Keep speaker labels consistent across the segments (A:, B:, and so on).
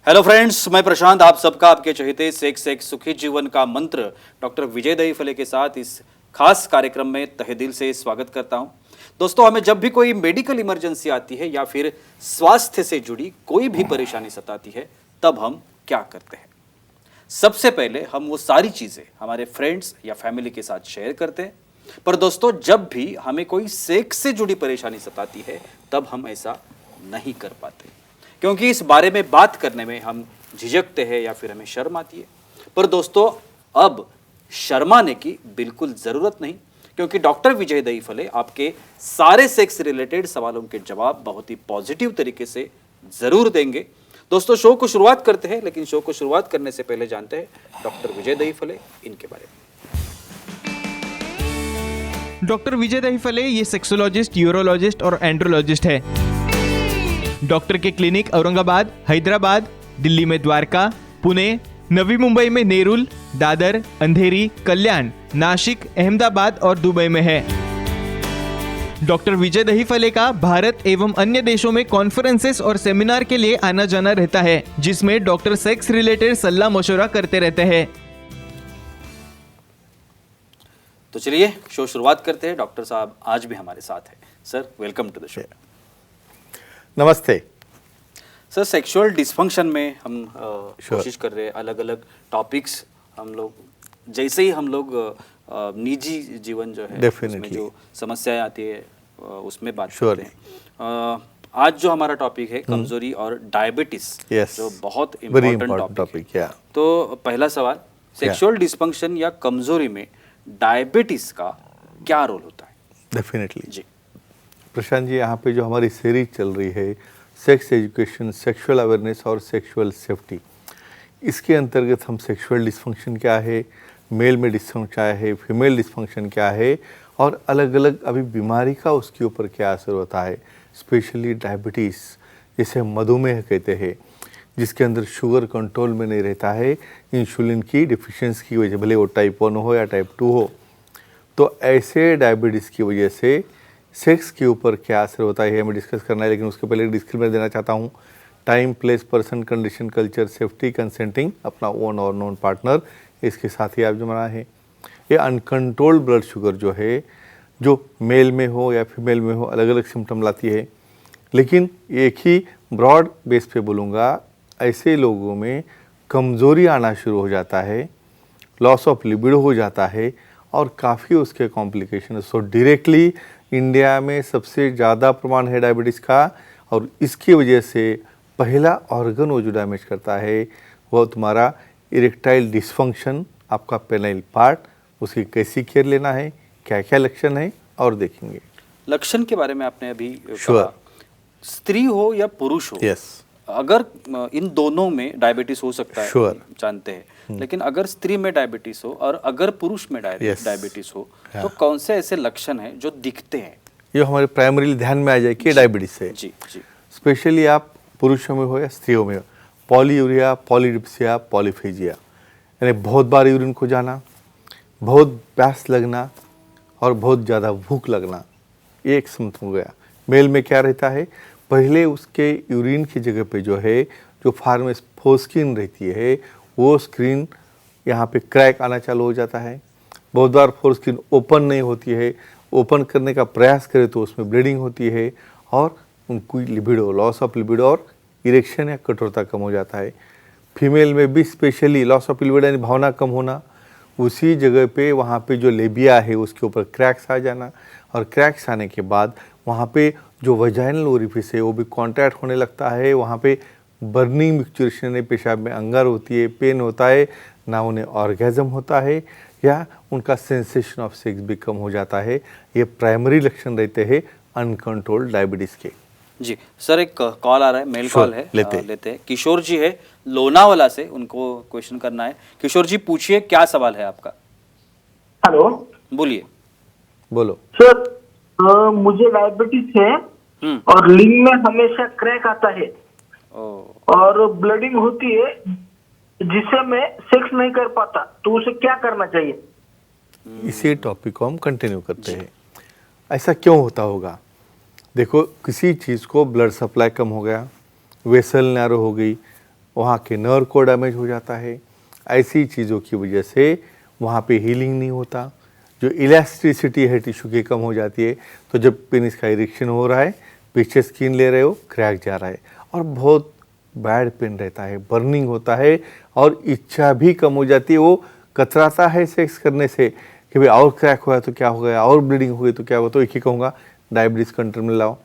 A: Hello friends, मैं प्रशांत आप सबका आपके चहेते सेक्स एक सुखी जीवन का मंत्र डॉक्टर विजय दहीफले के साथ इस खास कार्यक्रम में तहे दिल से स्वागत करता हूं। दोस्तों, हमें जब भी कोई मेडिकल इमरजेंसी आती है या फिर स्वास्थ्य से जुड़ी कोई भी परेशानी सताती है, तब हम क्या करते हैं? सबसे पहले हम वो सारी चीजें हमारे फ्रेंड्स या फैमिली के साथ शेयर करते हैं। पर दोस्तों, जब भी हमें कोई सेक्स से जुड़ी परेशानी सताती है, तब हम ऐसा नहीं कर पाते, क्योंकि इस बारे में बात करने में हम झिझकते हैं या फिर हमें शर्म आती है। पर दोस्तों, अब शर्माने की बिल्कुल जरूरत नहीं, क्योंकि डॉक्टर विजय दहीफले आपके सारे सेक्स रिलेटेड सवालों के जवाब बहुत ही पॉजिटिव तरीके से जरूर देंगे। दोस्तों, शो को शुरुआत करते हैं, लेकिन शो को शुरुआत करने से पहले जानते हैं डॉक्टर विजय दहीफले इनके बारे में।
B: डॉक्टर विजय दहीफले ये सेक्सोलॉजिस्ट, यूरोलॉजिस्ट और एंड्रोलॉजिस्ट है। डॉक्टर के क्लिनिक औरंगाबाद, हैदराबाद, दिल्ली में द्वारका, पुणे, नवी मुंबई में नेरुल, दादर, अंधेरी, कल्याण, नासिक, अहमदाबाद और दुबई में है। डॉक्टर विजय दहीफले का भारत एवं अन्य देशों में कॉन्फ्रेंसेस और सेमिनार के लिए आना जाना रहता है, जिसमें डॉक्टर सेक्स रिलेटेड सलाह मशवरा करते रहते हैं।
A: तो चलिए शो शुरुआत करते हैं। डॉक्टर साहब आज भी हमारे साथ हैं। Sir, welcome to the show.
C: नमस्ते
A: सर, सेक्सुअल डिस्फंक्शन में हम कोशिश कर रहे हैं, अलग अलग टॉपिक्स हम लोग, जैसे ही हम लोग निजी जीवन जो है उसमें जो समस्याएं आती है उसमें बात करते हैं। आज जो हमारा टॉपिक है कमजोरी और डायबिटीज, जो बहुत इम्पोर्टेंट टॉपिक है। तो पहला सवाल, सेक्सुअल डिस्फंक्शन या कमजोरी में डायबिटीज का क्या रोल होता है?
C: डेफिनेटली
A: जी
C: प्रशांत जी, यहाँ पे जो हमारी सीरीज चल रही है सेक्स एजुकेशन, सेक्सुअल अवेयरनेस और सेक्सुअल सेफ्टी, इसके अंतर्गत हम सेक्सुअल डिस्फंक्शन क्या है, मेल में डिस्फंक्शन क्या है, फीमेल डिस्फंक्शन क्या है और अलग अलग अभी बीमारी का उसके ऊपर क्या असर होता है, स्पेशली डायबिटीज़ जिसे हम मधुमेह कहते हैं, जिसके अंदर शुगर कंट्रोल में नहीं रहता है इंसुलिन की डिफिशियंसी की वजह, भले वो टाइप 1 हो या टाइप 2 हो। तो ऐसे डायबिटीज़ की वजह से सेक्स के ऊपर क्या असर होता है हमें डिस्कस करना है, लेकिन उसके पहले डिस्क्लेमर देना चाहता हूँ। Time, place, person, condition, culture, safety, consenting, अपना ओन और नॉन पार्टनर, इसके साथ ही आप जो मना है। ये अनकंट्रोल्ड ब्लड शुगर जो है, जो मेल में हो या फीमेल में हो, अलग अलग सिम्टम लाती है, लेकिन एक ही ब्रॉड बेस पे बोलूँगा, ऐसे लोगों में कमज़ोरी आना शुरू हो जाता है, लॉस ऑफ लिबिडो हो जाता है और काफ़ी उसके कॉम्प्लिकेशन। सो डायरेक्टली इंडिया में सबसे ज़्यादा प्रमाण है डायबिटीज़ का, और इसकी वजह से पहला ऑर्गन वो जो डैमेज करता है वो तुम्हारा इरेक्टाइल डिस्फंक्शन, आपका पेनाइल पार्ट, उसकी कैसी केयर लेना है, क्या क्या लक्षण है और देखेंगे।
A: लक्षण के बारे में आपने अभी कहा, स्त्री हो या पुरुष हो, अगर इन दोनों में डायबिटीज हो सकता है, जानते हैं, लेकिन अगर स्त्री में डायबिटीज हो और अगर पुरुष में डायबिटीज हो, तो कौन से ऐसे लक्षण हैं जो दिखते हैं?
C: ये हमारे प्राइमरी ध्यान में आ जाए कि डायबिटीज है।
A: जी जी।
C: स्पेशली आप पुरुषों में हो या स्त्रियों में हो, पॉलीयूरिया, पॉलीडिप्सिया, पॉलीफेजिया, यानी बहुत बार यूरिन को जाना, बहुत प्यास लगना और बहुत ज़्यादा भूख लगना, ये एक सिम्टम हो गया। मेल में क्या रहता है, पहले उसके यूरिन की जगह पे जो है, जो फार्मेस फोस्किन रहती है, वो स्क्रीन यहाँ पे क्रैक आना चालू हो जाता है। बहुत बार फोस्किन ओपन नहीं होती है, ओपन करने का प्रयास करे तो उसमें ब्लीडिंग होती है और उनको लिबिडो, लॉस ऑफ लिबिडो और इरेक्शन या कठोरता कम हो जाता है। फीमेल में भी स्पेशली लॉस ऑफ लिबिडो यानी भावना कम होना, उसी जगह पे वहाँ पे जो लेबिया है उसके ऊपर क्रैक्स आ जाना, और क्रैक्स आने के बाद वहाँ पे जो वजाइनल ओरिफिस है वो भी कॉन्ट्रैक्ट होने लगता है, वहाँ पे बर्निंग मिक्सचरेशन है, पेशाब में अंगार होती है, पेन होता है, ना उन्हें ऑर्गेजम होता है या उनका सेंसेशन ऑफ सेक्स भी कम हो जाता है। ये प्राइमरी लक्षण रहते हैं अनकंट्रोल्ड डायबिटीज़ के।
A: जी सर, एक कॉल आ रहा है, मेल कॉल है, लेते हैं। किशोर जी है लोनावाला से, उनको क्वेश्चन करना है। किशोर जी पूछिए, क्या सवाल है आपका?
D: हेलो,
A: बोलिए।
C: बोलो
D: सर। मुझे डायबिटीज है और लिंग में हमेशा क्रैक आता है और ब्लीडिंग होती है, जिससे मैं सेक्स नहीं कर पाता, तो उसे क्या करना चाहिए?
C: इसी टॉपिक को हम कंटिन्यू करते हैं। ऐसा क्यों होता होगा? देखो, किसी चीज़ को ब्लड सप्लाई कम हो गया, वेसल नैरो हो गई, वहाँ के नर्व को डैमेज हो जाता है। ऐसी चीज़ों की वजह से वहाँ पे हीलिंग नहीं होता, जो इलास्टिसिटी है टिश्यू की कम हो जाती है। तो जब पेनिस का इरेक्शन हो रहा है, पीछे स्किन ले रहे हो, क्रैक जा रहा है और बहुत बैड पेन रहता है, बर्निंग होता है और इच्छा भी कम हो जाती है। वो कतराता है सेक्स करने से कि भाई और क्रैक हुआ तो क्या हो गया, और ब्लीडिंग हो गई तो क्या हुआ। तो एक ही कहूँगा, डायबिटीज़ कंट्रोल में लाओ।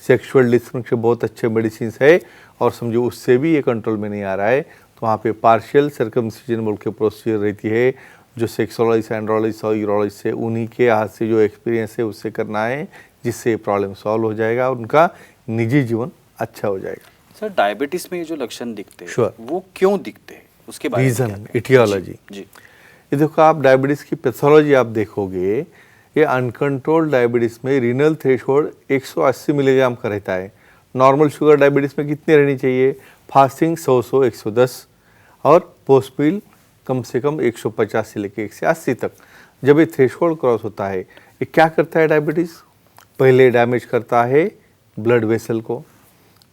C: सेक्सुअल डिस्फंक्शन बहुत अच्छे मेडिसिन है और समझो उससे भी ये कंट्रोल में नहीं आ रहा है, तो वहाँ पे पार्शियल सर्कमसिजन बोल के प्रोसीजर रहती है, जो सेक्सोलॉजिस्ट, एंड्रोलॉजिस्ट और यूरोलॉजिस्ट से उन्हीं के हाथ से जो एक्सपीरियंस है उससे करना है, जिससे प्रॉब्लम सॉल्व हो जाएगा और उनका निजी जीवन अच्छा हो जाएगा।
A: सर, डायबिटीज में ये जो लक्षण दिखते हैं
C: Sure.
A: वो क्यों दिखते हैं, उसके बारे में
C: रीज़न,
A: क्या कहें?
C: इटियोलॉजी।
A: जी
C: ये देखो, आप डायबिटीज़ की पैथोलॉजी आप देखोगे, ये अनकंट्रोल्ड डायबिटीज़ में रीनल थ्रेशोल्ड 180 मिलीग्राम का रहता है। नॉर्मल शुगर डायबिटीज़ में कितनी रहनी चाहिए? फास्टिंग 100 110 और पोस्ट मील कम से कम 150 से लेकर 180 तक। जब ये थ्रेशोल्ड क्रॉस होता है, ये क्या करता है डायबिटीज़? पहले डैमेज करता है ब्लड वेसल को,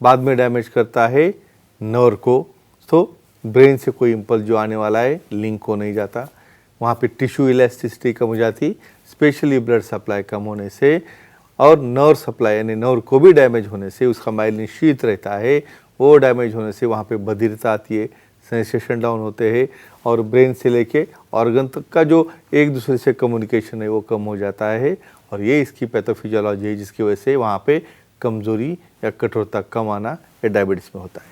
C: बाद में डैमेज करता है नर्व को। तो ब्रेन से कोई इम्पल्स जो आने वाला है लिंक को नहीं जाता, वहाँ पे टिश्यू इलास्टिसिटी कम हो जाती, स्पेशली ब्लड सप्लाई कम होने से, और नर्व सप्लाई यानी नर्व को भी डैमेज होने से, उसका माइलिन शीथ रहता है वो डैमेज होने से वहाँ पे बधिरता आती है, सेंसेशन डाउन होते हैं और ब्रेन से लेके ऑर्गन तक का जो एक दूसरे से कम्युनिकेशन है वो कम हो जाता है। और ये इसकी पैथोफिजियोलॉजी है, जिसकी वजह से वहाँ पे कमजोरी या कठोरता कम आना ये डायबिटीज़ में होता है।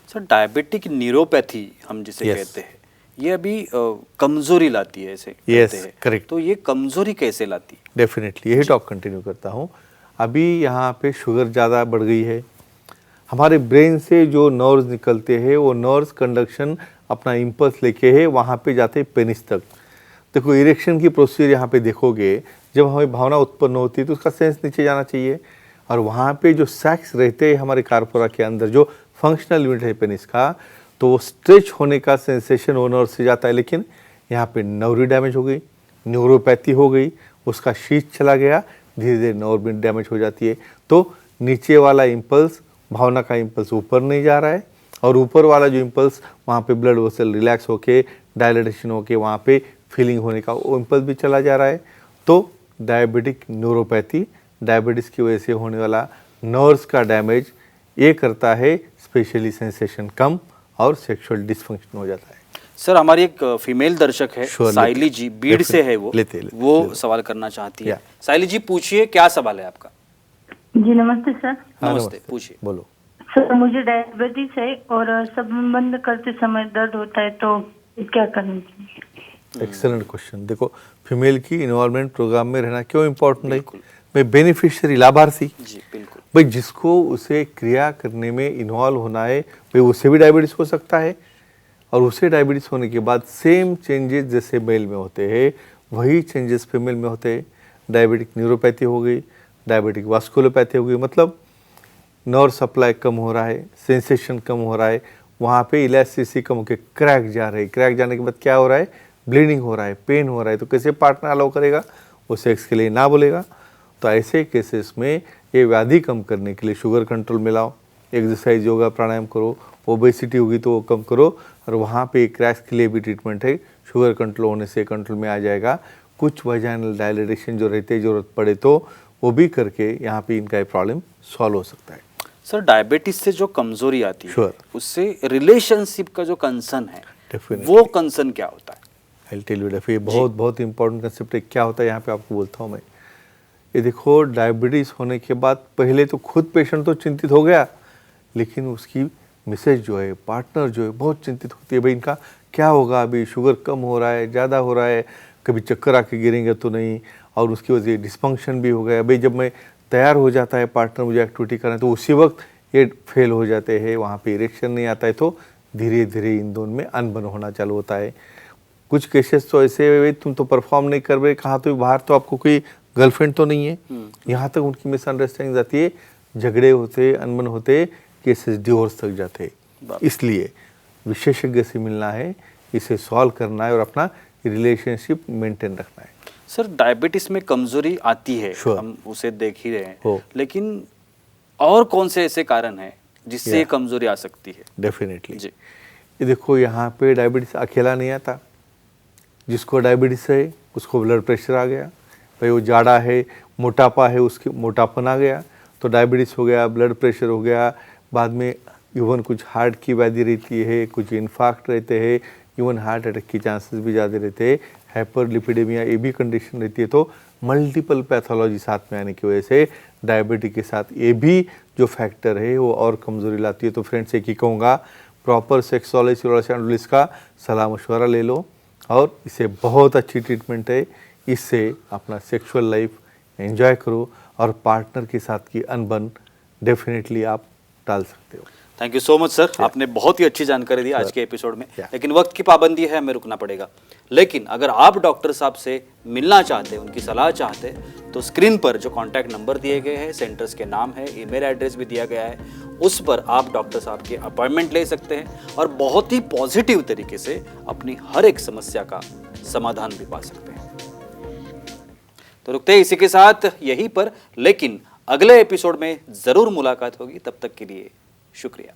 A: सर, डायबिटिक न्यूरोपैथी हम जिसे
C: Yes.
A: कहते हैं, ये अभी कमजोरी लाती है, ऐसे
C: Yes,
A: कहते हैं।
C: correct.
A: तो ये कमजोरी कैसे लाती है?
C: डेफिनेटली यही टॉक कंटिन्यू करता हूँ। अभी यहाँ पे शुगर ज़्यादा बढ़ गई है, हमारे ब्रेन से जो नर्व्स निकलते हैं वो नर्व्स कंडक्शन अपना इम्पल्स लेके है वहाँ पे जाते हैं पेनिस तक। देखो, इरेक्शन की प्रोसीजर यहाँ पे देखोगे, जब हमें भावना उत्पन्न होती है तो उसका सेंस नीचे जाना चाहिए, और वहाँ पे जो सैक्स रहते हैं हमारे कार्पोरा के अंदर, जो फंक्शनल यूनिट है पेनिस का, तो वो स्ट्रेच होने का सेंसेशन वो नर्व से जाता है। लेकिन यहाँ पे नर्व डैमेज हो गई, न्यूरोपैथी हो गई, उसका शीथ चला गया, धीरे धीरे नर्व भी डैमेज हो जाती है। तो नीचे वाला इम्पल्स, भावना का इम्पल्स ऊपर नहीं जा रहा है, और ऊपर वाला जो इम्पल्स वहाँ पे ब्लड वेसल रिलैक्स होके, डायलेटेशन होके, वहाँ पे फीलिंग होने का वो इम्पल्स भी चला जा रहा है। तो डायबिटिक न्यूरोपैथी, डायबिटीज़ की वजह से होने वाला नर्व्स का डैमेज ये करता है, स्पेशली सेंसेशन कम और सेक्सुअल डिस्फंक्शन हो जाता है।
A: सर, हमारी एक फीमेल दर्शक है,
C: Sure,
A: साइली जी, बीड़ से है वो
C: लेते।
A: वो सवाल करना चाहती है।
C: Yeah.
A: साइली जी, पूछिए, क्या सवाल है आपका?
E: जी नमस्ते सर।
C: हाँ,
A: नमस्ते, पूछिए।
C: बोलो।
E: सर, मुझे डायबिटीज है और संबंध करते समय दर्द होता है, तो क्या करना चाहिए?
C: Excellent question. देखो, फीमेल की इन्वॉल्वमेंट प्रोग्राम में रहना क्यों इम्पोर्टेंट है? मैं बेनिफिशियरी, लाभार्थी,
A: जी बिल्कुल।
C: भाई जिसको उसे क्रिया करने में इन्वॉल्व होना है, भाई उससे भी डायबिटीज़ हो सकता है, और उसे डायबिटीज़ होने के बाद सेम चेंजेस जैसे मेल में होते हैं वही चेंजेस फीमेल में होते हैं। डायबिटिक न्यूरोपैथी हो गई, डायबिटिक वास्कुलोपैथी हो गई, मतलब नर्व सप्लाई कम हो रहा है, सेंसेशन कम हो रहा है, वहाँ पे इलास्टिसिटी कम होकर क्रैक जा रहे हैं, क्रैक जाने के बाद क्या हो रहा है? ब्लीडिंग हो रहा है, पेन हो रहा है। तो कैसे पार्टनर अलाउ करेगा? वो सेक्स के लिए ना बोलेगा। तो ऐसे केसेस में ये व्याधि कम करने के लिए शुगर कंट्रोल में लाओ, एक्सरसाइज, योगा, प्राणायाम करो, ओबेसिटी होगी तो वो कम करो, और वहाँ पे क्रैक्स के लिए भी ट्रीटमेंट है, शुगर कंट्रोल होने से कंट्रोल में आ जाएगा। कुछ वजाइनल डायलेटेशन जो रहते ज़रूरत पड़े तो वो भी करके यहाँ पे इनका प्रॉब्लम सॉल्व हो सकता है।
A: सर, डायबिटीज से जो कमजोरी आती है,
C: Sure.
A: उससे रिलेशनशिप का जो कंसर्न है,
C: Definitely.
A: वो कंसर्न क्या होता है?
C: आई टेल यू, ये बहुत इंपॉर्टेंट कंसेप्ट है। क्या होता है यहाँ पे आपको बोलता हूँ मैं। ये देखो, डायबिटीज़ होने के बाद पहले तो खुद पेशेंट तो चिंतित हो गया, लेकिन उसकी मिसेज जो है, पार्टनर जो है, बहुत चिंतित होती है, भाई इनका क्या होगा, अभी शुगर कम हो रहा है, ज़्यादा हो रहा है, कभी चक्कर आके गिरेंगे तो नहीं, और उसकी वजह से डिस्फंक्शन भी हो गया। भाई जब मैं तैयार हो जाता है पार्टनर मुझे एक्टिविटी करना, तो उसी वक्त ये फेल हो जाते हैं, वहाँ पे इरेक्शन नहीं आता है, तो धीरे धीरे इन दोनों में अनबन होना चालू होता है। कुछ केसेस तो ऐसे, तुम तो परफॉर्म नहीं कर रहे, कहाँ तो बाहर तो आपको कोई गर्लफ्रेंड तो नहीं है, यहाँ तक उनकी मिसअंडरस्टैंडिंग जाती है, झगड़े होते, अनबन होते, केसेस डिवोर्स तक जाते। इसलिए विशेषज्ञ से मिलना है, इसे सॉल्व करना है और अपना रिलेशनशिप मेंटेन रखना है।
A: सर, डायबिटीज में कमजोरी आती है,
C: Sure.
A: हम उसे देख ही रहे हैं,
C: हो।
A: लेकिन और कौन से ऐसे कारण हैं जिससे
C: Yeah.
A: कमजोरी आ सकती है?
C: डेफिनेटली
A: जी।
C: ये देखो यहाँ पे डायबिटीज़ अकेला नहीं आता, जिसको डायबिटीज़ है उसको ब्लड प्रेशर आ गया, भाई वो जाड़ा है, मोटापा है, उसके मोटापन आ गया तो डायबिटीज़ हो गया, ब्लड प्रेशर हो गया, बाद में इवन कुछ हार्ट की व्याधि रहती है, कुछ इन्फाक्ट रहते हैं, इवन हार्ट अटैक की चांसेस भी ज़्यादा रहते हैं, हाइपरलिपिडेमिया ये भी कंडीशन रहती है। तो मल्टीपल पैथोलॉजी साथ में आने की वजह से डायबिटीज के साथ ये भी जो फैक्टर है वो और कमज़ोरी लाती है। तो फ्रेंड्स एक ही कहूँगा, प्रॉपर सेक्सोलॉजी एंडोलॉजिस्ट का सलाह मशवरा ले लो और इसे बहुत अच्छी ट्रीटमेंट है, इससे अपना सेक्सुअल लाइफ एंजॉय करो और पार्टनर के साथ की अनबन डेफिनेटली आप टाल सकते हो।
A: Thank you so much sir, आपने बहुत ही अच्छी जानकारी दी आज के एपिसोड में। लेकिन वक्त की पाबंदी है, हमें रुकना पड़ेगा। लेकिन अगर आप डॉक्टर साहब से मिलना चाहते हैं, उनकी सलाह चाहते हैं, तो स्क्रीन पर जो कॉन्टैक्ट नंबर दिए गए हैं, सेंटर्स के नाम है, ईमेल एड्रेस भी दिया गया है, उस पर आप डॉक्टर साहब की अपॉइंटमेंट ले सकते हैं और बहुत ही पॉजिटिव तरीके से अपनी हर एक समस्या का समाधान भी पा सकते हैं। तो रुकते हैं इसी के साथ यहीं पर, लेकिन अगले एपिसोड में जरूर मुलाकात होगी। तब तक के लिए शुक्रिया।